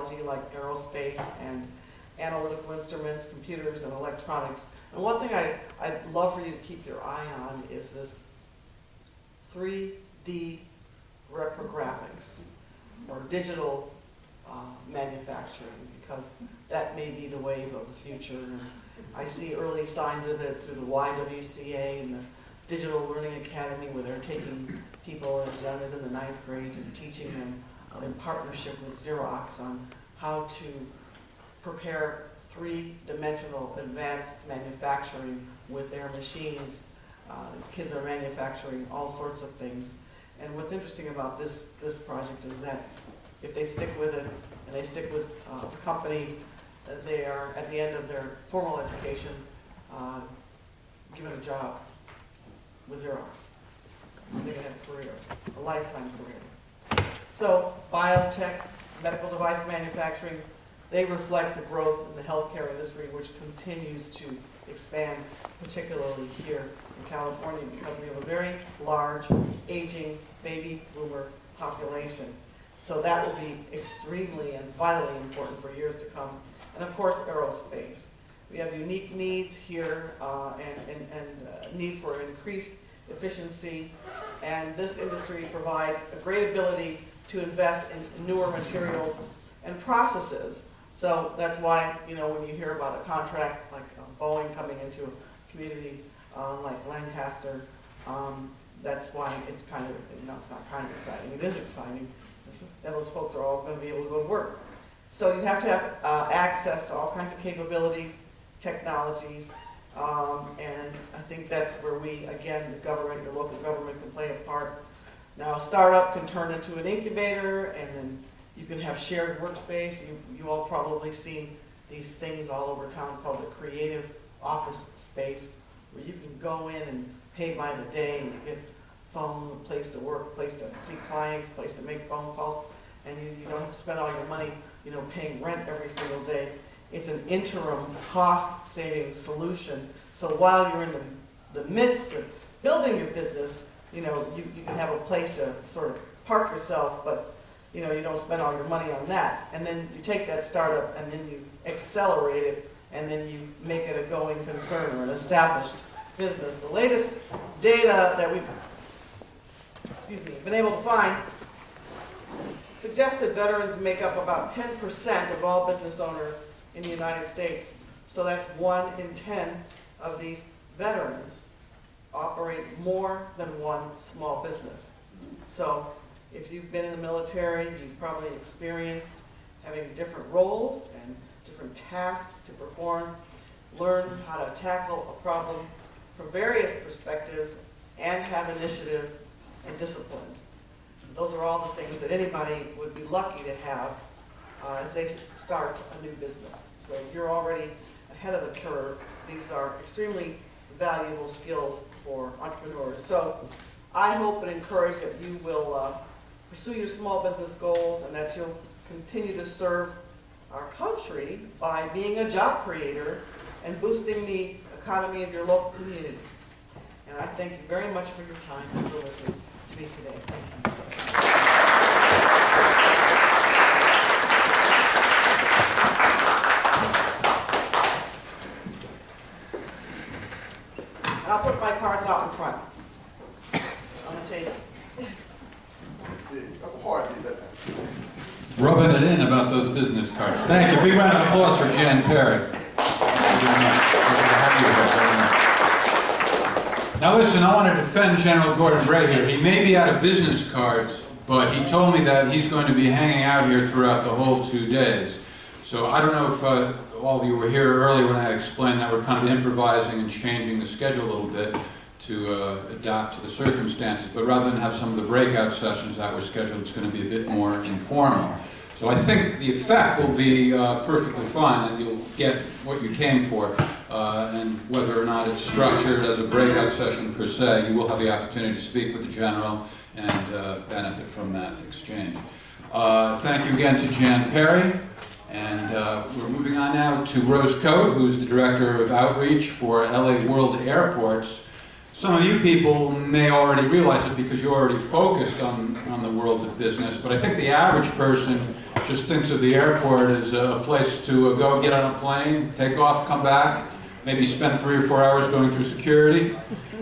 technology like aerospace and analytical instruments, computers, and electronics. And one thing I'd love for you to keep your eye on is this 3D reprographics, or digital manufacturing, because that may be the wave of the future. And I see early signs of it through the YWCA and the Digital Learning Academy, where they're taking people as young as in the 9th grade and teaching them in partnership with Xerox on how to prepare three-dimensional advanced manufacturing with their machines. These kids are manufacturing all sorts of things. And what's interesting about this project is that if they stick with it and they stick with the company, they are, at the end of their formal education, given a job with Xerox. They can have a career, a lifetime career. So biotech, medical device manufacturing, they reflect the growth in the healthcare industry, which continues to expand, particularly here in California, because we have a very large, aging baby boomer population. So that will be extremely and vitally important for years to come. And of course, aerospace. We have unique needs here and need for increased efficiency. And this industry provides a great ability to invest in newer materials and processes. So that's why, you know, when you hear about a contract like Boeing coming into a community like Lancaster, that's why it's kind of, no, it's not kind of exciting, it is exciting. And those folks are all going to be able to go to work. So you have to have access to all kinds of capabilities, technologies, and I think that's where we, again, the government, your local government can play a part. Now a startup can turn into an incubator, and then you can have shared workspace. You all probably seen these things all over town called the creative office space, where you can go in and pay by the day, and you get phone, place to work, place to see clients, place to make phone calls, and you don't have to spend all your money, you know, paying rent every single day. It's an interim cost-saving solution. So while you're in the midst of building your business, you know, you can have a place to sort of park yourself, but you know, you don't spend all your money on that. And then you take that startup and then you accelerate it, and then you make it a going concern or an established business. The latest data that we've been able to find suggests that veterans make up about 10% of all business owners in the United States. So that's 1 in 10 of these veterans operate more than one small business. So if you've been in the military, you've probably experienced having different roles and different tasks to perform, learn how to tackle a problem from various perspectives, and have initiative and discipline. Those are all the things that anybody would be lucky to have as they start a new business. So you're already ahead of the curve. These are extremely valuable skills for entrepreneurs. So I hope and encourage that you will pursue your small business goals, and that you'll continue to serve our country by being a job creator and boosting the economy of your local community. And I thank you very much for your time and for listening to me today. Thank you. And I'll put my cards out in front on the table. That's a hard deal, that Rubbing it in about those business cards. Thank you. Big round of applause for Jan Perry. Thank you very much. Pleasure to have you here. Now listen, I want to defend General Gordon Bray here. He may be out of business cards, but he told me that he's going to be hanging out here throughout the whole 2 days. So I don't know if all of you were here earlier when I explained that we're kind of improvising and changing the schedule a little bit to adapt to the circumstances, but rather than have some of the breakout sessions that were scheduled, it's going to be a bit more informal. So I think the effect will be perfectly fine, and you'll get what you came for. And whether or not it's structured as a breakout session per se, you will have the opportunity to speak with the General and benefit from that exchange. Thank you again to Jan Perry. And we're moving on now to Rose Coate, who's the Director of Outreach for LA World Airports. Some of you people may already realize it because you're already focused on the world of business, but I think the average person just thinks of the airport as a place to go get on a plane, take off, come back, maybe spend 3 or 4 hours going through security,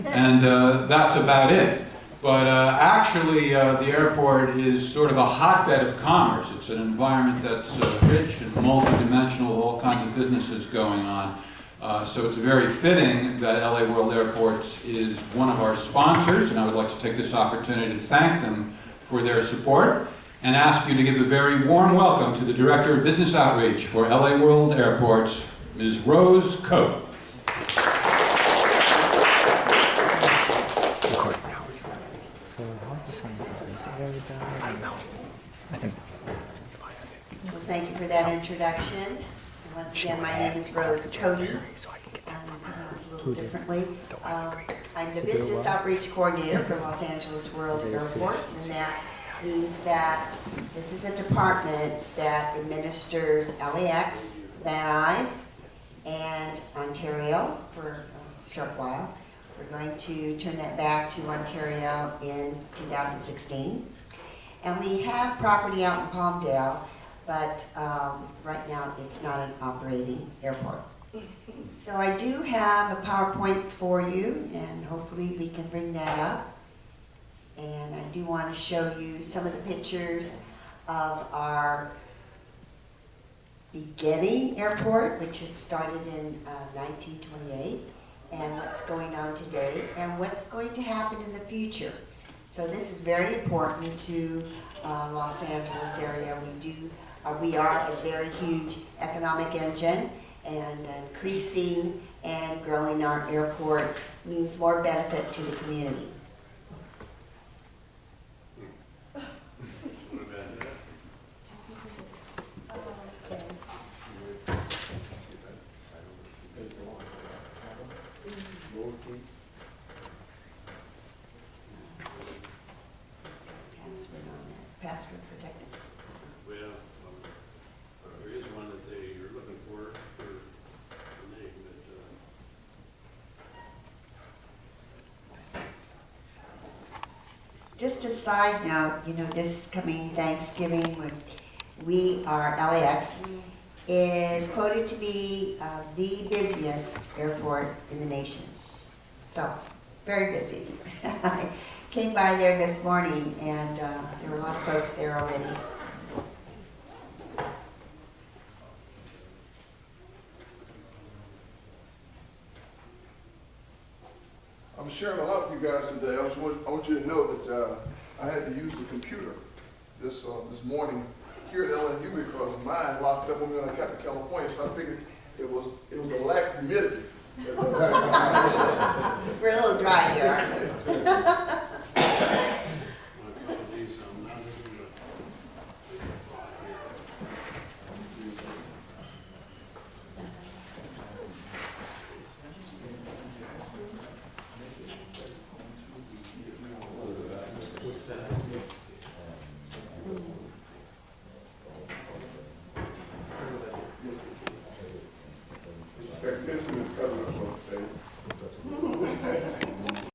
and that's about it. But actually, the airport is sort of a hotbed of commerce. It's an environment that's rich and multidimensional, all kinds of businesses going on. So it's very fitting that LA World Airports is one of our sponsors, and I would like to take this opportunity to thank them for their support and ask you to give a very warm welcome to the Director of Business Outreach for LA World Airports, Ms. Rose Coe. Well, thank you for that introduction. And once again, my name is Rose Cody. Pronounced a little differently. I'm the Business Outreach Coordinator for Los Angeles World Airports, and that means that this is a department that administers LAX, Van Nuys, and Ontario for a short while. We're going to turn that back to Ontario in 2016. And we have property out in Palmdale, but right now it's not an operating airport. So I do have a PowerPoint for you, and hopefully we can bring that up. And I do want to show you some of the pictures of our beginning airport, which had started in 1928, and what's going on today, and what's going to happen in the future. So this is very important to Los Angeles area. We are a very huge economic engine, and increasing and growing our airport means more benefit to the community. Password protected. Well, there is one that you're looking for the name, Just a side note, this coming Thanksgiving, LAX is quoted to be the busiest airport in the nation. So, very busy. I came by there this morning, and there were a lot of folks there already. I'm sharing a lot with you guys today. I want you to know that I had to use the computer this morning here at LNU because mine locked up when I got to California, so I figured it was the lack of humidity. We're a little dry here, aren't we?